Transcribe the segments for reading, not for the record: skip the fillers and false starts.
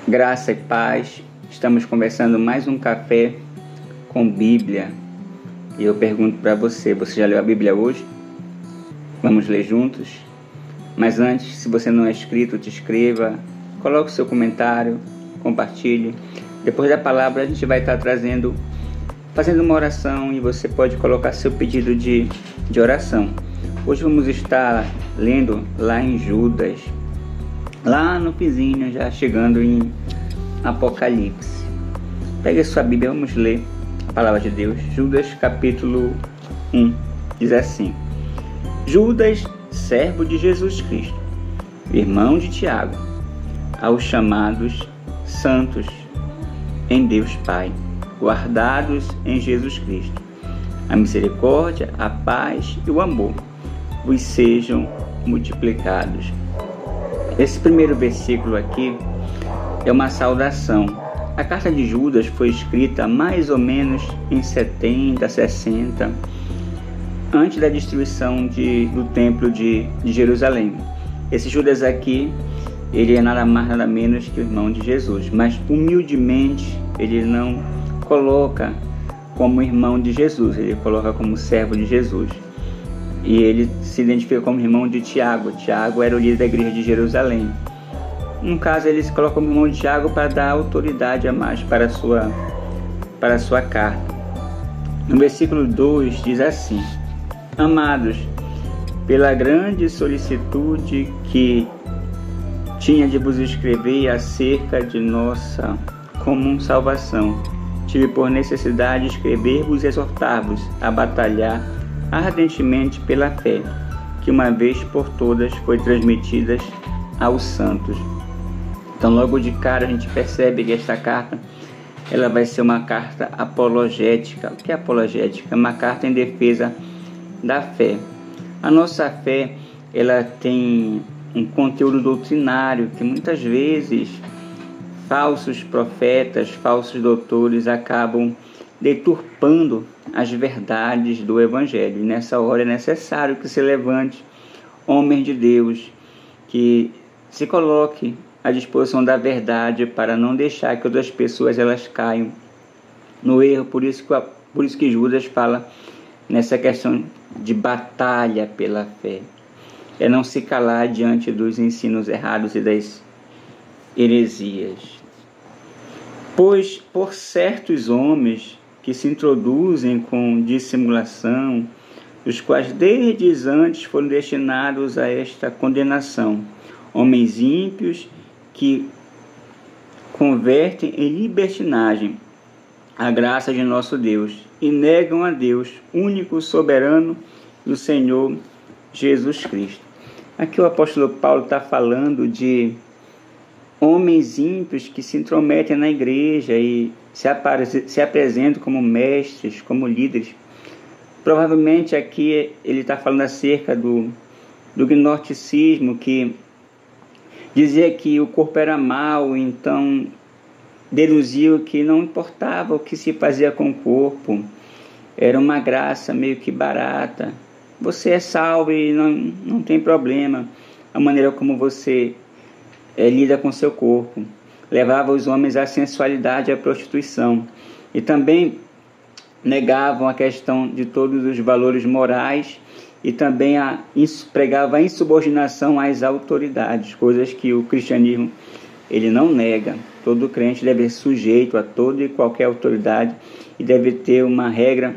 Graça e paz. Estamos conversando mais um café com Bíblia. E eu pergunto para você já leu a Bíblia hoje? Vamos ler juntos? Mas antes, se você não é inscrito, te inscreva, coloque o seu comentário, compartilhe. Depois da palavra a gente vai estar fazendo uma oração e você pode colocar seu pedido de oração. Hoje vamos estar lendo lá em Judas, lá no finzinho, já chegando em Apocalipse. Pegue a sua Bíblia, vamos ler a palavra de Deus. Judas capítulo 1 diz assim: Judas, servo de Jesus Cristo, irmão de Tiago, aos chamados santos em Deus Pai, guardados em Jesus Cristo, a misericórdia, a paz e o amor vos sejam multiplicados. Esse primeiro versículo aqui é uma saudação. A carta de Judas foi escrita mais ou menos em 70, 60, antes da destruição do templo de Jerusalém. Esse Judas aqui, ele é nada mais nada menos que o irmão de Jesus, mas humildemente ele não coloca como irmão de Jesus, ele coloca como servo de Jesus. E ele se identifica como irmão de Tiago. Tiago era o líder da igreja de Jerusalém. No caso, ele se coloca como irmão de Tiago para dar autoridade a mais para a sua carta. No versículo 2 diz assim: Amados, pela grande solicitude que tinha de vos escrever acerca de nossa comum salvação, tive por necessidade escrever-vos e exortar-vos a batalhar ardentemente pela fé, que uma vez por todas foi transmitida aos santos. Então, logo de cara a gente percebe que esta carta ela vai ser uma carta apologética. O que é apologética? É uma carta em defesa da fé. A nossa fé ela tem um conteúdo doutrinário que muitas vezes falsos profetas, falsos doutores acabam deturpando as verdades do Evangelho. E nessa hora é necessário que se levante homens de Deus, que se coloque à disposição da verdade para não deixar que outras pessoas elas caiam no erro. Por isso que Judas fala nessa questão de batalha pela fé. É não se calar diante dos ensinos errados e das heresias. Pois por certos homens que se introduzem com dissimulação, os quais desde antes foram destinados a esta condenação, homens ímpios que convertem em libertinagem a graça de nosso Deus e negam a Deus, único soberano, do Senhor Jesus Cristo. Aqui o apóstolo Paulo está falando de homens ímpios que se intrometem na igreja e se apresentam como mestres, como líderes. Provavelmente aqui ele está falando acerca do gnosticismo, que dizia que o corpo era mau, então deduziu que não importava o que se fazia com o corpo, era uma graça meio que barata. Você é salvo e não tem problema a maneira como você lida com seu corpo. Levava os homens à sensualidade e à prostituição. E também negavam a questão de todos os valores morais e também pregava a insubordinação às autoridades, coisas que o cristianismo ele não nega. Todo crente deve ser sujeito a toda e qualquer autoridade e deve ter uma regra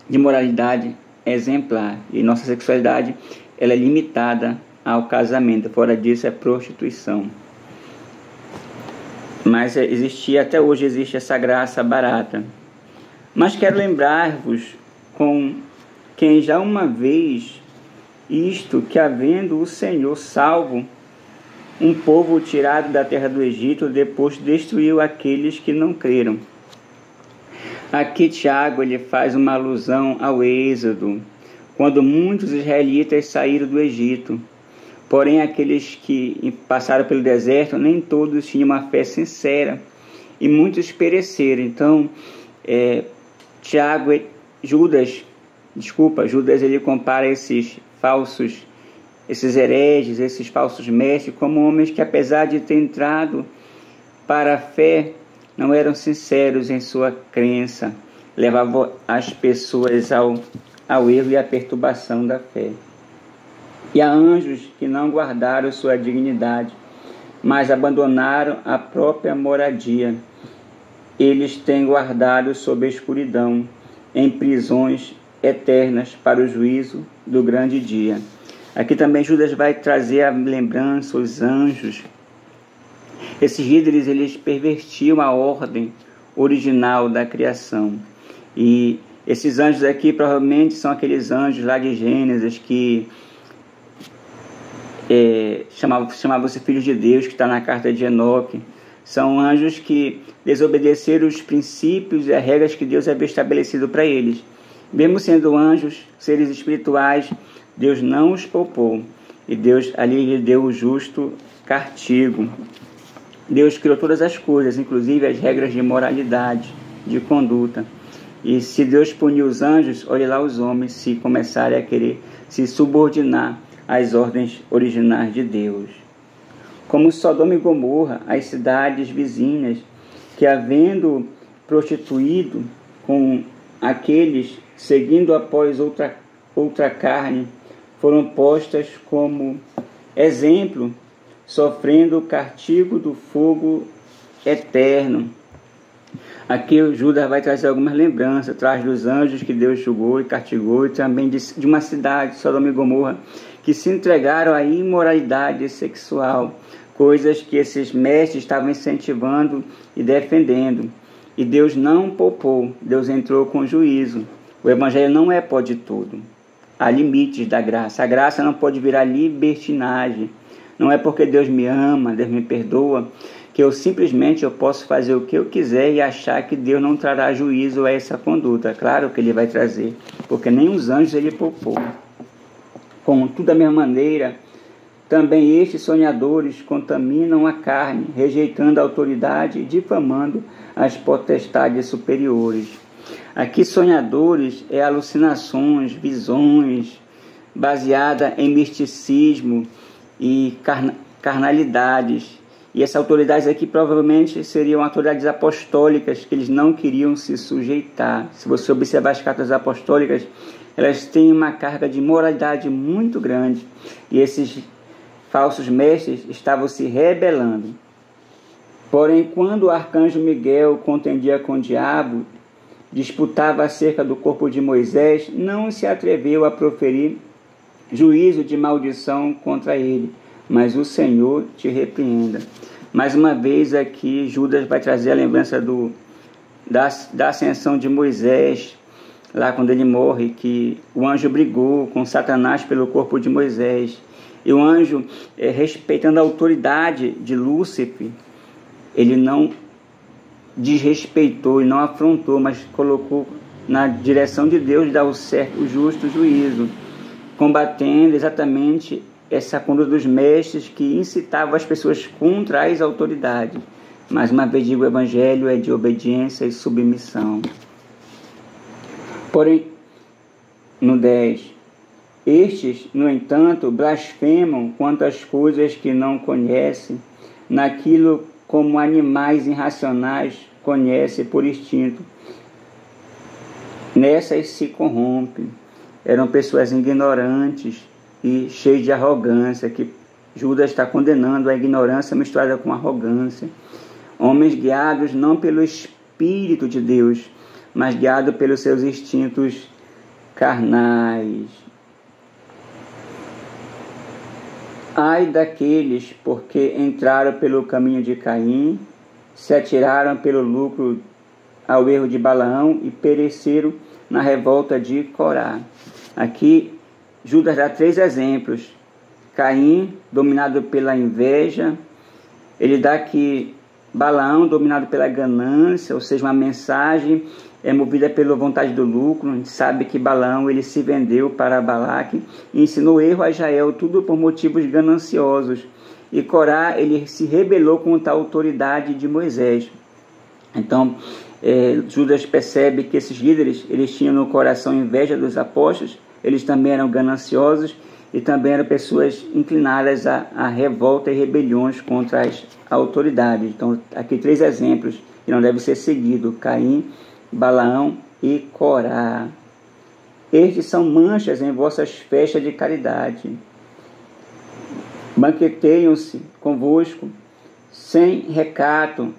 de moralidade exemplar. E nossa sexualidade ela é limitada ao casamento, fora disso é prostituição. Mas até hoje existe essa graça barata. Mas quero lembrar-vos com quem já uma vez isto, que havendo o Senhor salvo um povo tirado da terra do Egito, depois destruiu aqueles que não creram. Aqui Tiago ele faz uma alusão ao Êxodo, quando muitos israelitas saíram do Egito. Porém, aqueles que passaram pelo deserto, nem todos tinham uma fé sincera e muitos pereceram. Então, Judas ele compara esses falsos, esses hereges, esses falsos mestres, como homens que, apesar de ter entrado para a fé não eram sinceros em sua crença, levavam as pessoas ao erro e à perturbação da fé. E há anjos que não guardaram sua dignidade, mas abandonaram a própria moradia. Eles têm guardado sob a escuridão, em prisões eternas para o juízo do grande dia. Aqui também Judas vai trazer a lembrança, os anjos. Esses líderes, eles pervertiam a ordem original da criação. E esses anjos aqui provavelmente são aqueles anjos lá de Gênesis que chamavam-se filhos de Deus, que está na carta de Enoque. São anjos que desobedeceram os princípios e as regras que Deus havia estabelecido para eles. Mesmo sendo anjos, seres espirituais, Deus não os poupou. E Deus ali lhe deu o justo castigo. Deus criou todas as coisas, inclusive as regras de moralidade, de conduta. E se Deus punir os anjos, olhe lá os homens se começarem a querer se subordinar às ordens originais de Deus. Como Sodoma e Gomorra, as cidades vizinhas, que havendo prostituído com aqueles seguindo após outra carne, foram postas como exemplo, sofrendo o castigo do fogo eterno. Aqui o Judas vai trazer algumas lembranças, traz dos anjos que Deus julgou e castigou, e também de uma cidade, Sodoma e Gomorra, que se entregaram à imoralidade sexual, coisas que esses mestres estavam incentivando e defendendo. E Deus não poupou, Deus entrou com juízo. O Evangelho não é pode tudo. Há limites da graça. A graça não pode virar libertinagem. Não é porque Deus me ama, Deus me perdoa, que eu simplesmente posso fazer o que eu quiser e achar que Deus não trará juízo a essa conduta. Claro que Ele vai trazer, porque nem os anjos Ele poupou. Contudo, da mesma maneira, também estes sonhadores contaminam a carne, rejeitando a autoridade e difamando as potestades superiores. Aqui sonhadores é alucinações, visões, baseada em misticismo e carnalidades. E essas autoridades aqui provavelmente seriam autoridades apostólicas que eles não queriam se sujeitar. Se você observar as cartas apostólicas, elas têm uma carga de moralidade muito grande. E esses falsos mestres estavam se rebelando. Porém, quando o arcanjo Miguel contendia com o diabo, disputava acerca do corpo de Moisés, não se atreveu a proferir juízo de maldição contra ele, mas o Senhor te repreenda. Mais uma vez aqui, Judas vai trazer a lembrança da ascensão de Moisés, lá quando ele morre, que o anjo brigou com Satanás pelo corpo de Moisés. E o anjo, respeitando a autoridade de Lúcifer, ele não desrespeitou e não afrontou, mas colocou na direção de Deus dar o certo, o justo juízo, combatendo exatamente essa conduta dos mestres que incitavam as pessoas contra as autoridades. Mais uma vez digo, o Evangelho é de obediência e submissão. Porém, no 10, estes, no entanto, blasfemam quanto às coisas que não conhecem, naquilo como animais irracionais conhecem por instinto. Nessas se corrompem. Eram pessoas ignorantes e cheias de arrogância, que Judas está condenando a ignorância misturada com arrogância. Homens guiados não pelo Espírito de Deus, mas guiados pelos seus instintos carnais. Ai daqueles, porque entraram pelo caminho de Caim, se atiraram pelo lucro ao erro de Balaão e pereceram na revolta de Corá. Aqui, Judas dá 3 exemplos. Caim, dominado pela inveja. Ele dá que Balaão, dominado pela ganância, ou seja, uma mensagem movida pela vontade do lucro. A gente sabe que Balaão ele se vendeu para Balaque e ensinou erro a Israel, tudo por motivos gananciosos. E Corá, ele se rebelou contra a autoridade de Moisés. Então, Judas percebe que esses líderes, eles tinham no coração inveja dos apóstolos, eles também eram gananciosos e também eram pessoas inclinadas a revolta e rebeliões contra as autoridades. Então, aqui 3 exemplos que não devem ser seguidos: Caim, Balaão e Corá. Estes são manchas em vossas festas de caridade. Banqueteiam-se convosco sem recato,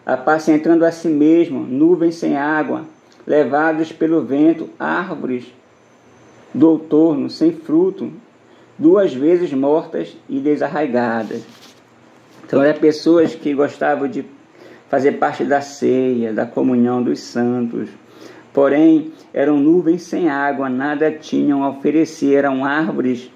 apacentando a si mesmo nuvens sem água, levados pelo vento, árvores do outono sem fruto, 2 vezes mortas e desarraigadas. Então, eram pessoas que gostavam de fazer parte da ceia, da comunhão dos santos, porém eram nuvens sem água, nada tinham a oferecer, eram árvores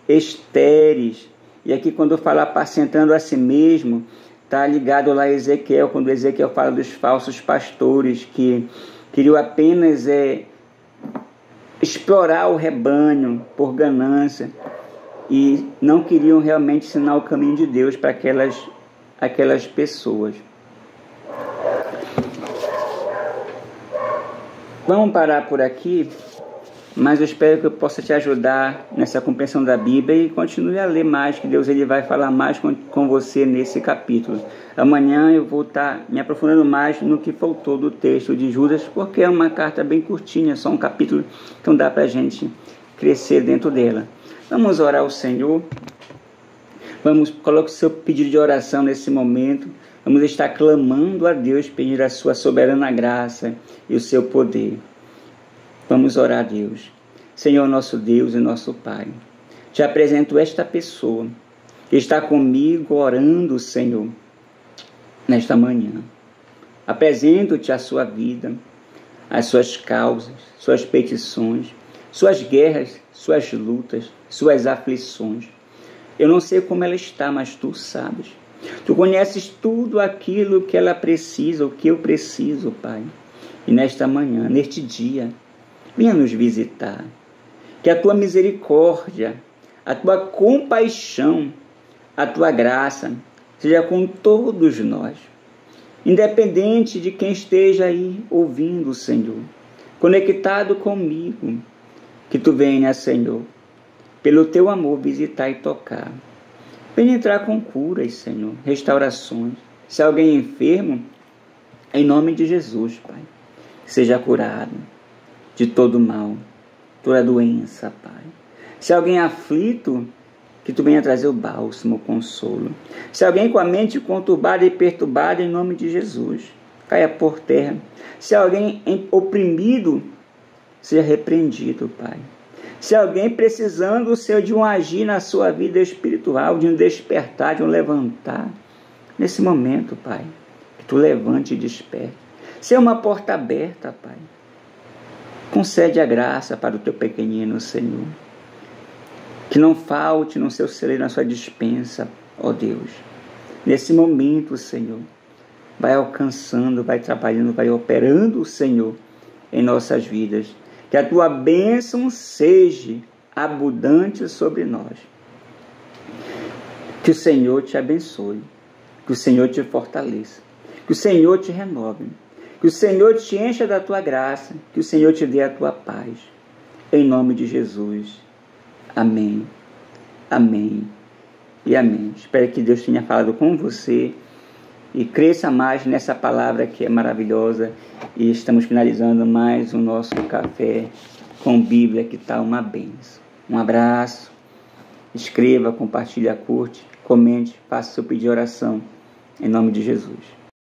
estéreis. E aqui, quando fala apacentando a si mesmo, está ligado lá a Ezequiel, quando Ezequiel fala dos falsos pastores que queriam apenas explorar o rebanho por ganância e não queriam realmente ensinar o caminho de Deus para aquelas pessoas. Vamos parar por aqui, mas eu espero que eu possa te ajudar nessa compreensão da Bíblia e continue a ler mais, que Deus ele vai falar mais com você nesse capítulo. Amanhã eu vou estar me aprofundando mais no que faltou do texto de Judas, porque é uma carta bem curtinha, só um capítulo, então dá para a gente crescer dentro dela. Vamos orar ao Senhor. Coloque o seu pedido de oração nesse momento. Vamos estar clamando a Deus, pedir a sua soberana graça e o seu poder. Vamos orar a Deus. Senhor, nosso Deus e nosso Pai, te apresento esta pessoa que está comigo orando, Senhor, nesta manhã. Apresento-te a sua vida, as suas causas, suas petições, suas guerras, suas lutas, suas aflições. Eu não sei como ela está, mas tu sabes. Tu conheces tudo aquilo que ela precisa, o que eu preciso, Pai. E nesta manhã, neste dia, venha nos visitar. Que a tua misericórdia, a tua compaixão, a tua graça seja com todos nós. Independente de quem esteja aí ouvindo, Senhor, conectado comigo, que tu venha, Senhor, pelo teu amor visitar e tocar. Venha entrar com curas, Senhor, restaurações. Se alguém é enfermo, em nome de Jesus, Pai, seja curado de todo mal, toda doença, Pai. Se alguém é aflito, que tu venha trazer o bálsamo, o consolo. Se alguém com a mente conturbada e perturbada, em nome de Jesus, caia por terra. Se alguém oprimido, seja repreendido, Pai. Se alguém precisando, Senhor, de um agir na sua vida espiritual, de um despertar, de um levantar, nesse momento, Pai, que tu levante e desperte. Se é uma porta aberta, Pai, concede a graça para o teu pequenino, Senhor. Que não falte no seu celeiro, na sua despensa, ó Deus. Nesse momento, Senhor, vai alcançando, vai trabalhando, vai operando, Senhor, em nossas vidas. Que a tua bênção seja abundante sobre nós. Que o Senhor te abençoe. Que o Senhor te fortaleça. Que o Senhor te renove. Que o Senhor te encha da tua graça. Que o Senhor te dê a tua paz. Em nome de Jesus. Amém. Amém. E amém. Espero que Deus tenha falado com você. E cresça mais nessa palavra que é maravilhosa. E estamos finalizando mais o nosso café com Bíblia, que está uma bênção. Um abraço. Escreva, compartilhe, curte, comente, faça seu pedido de oração. Em nome de Jesus.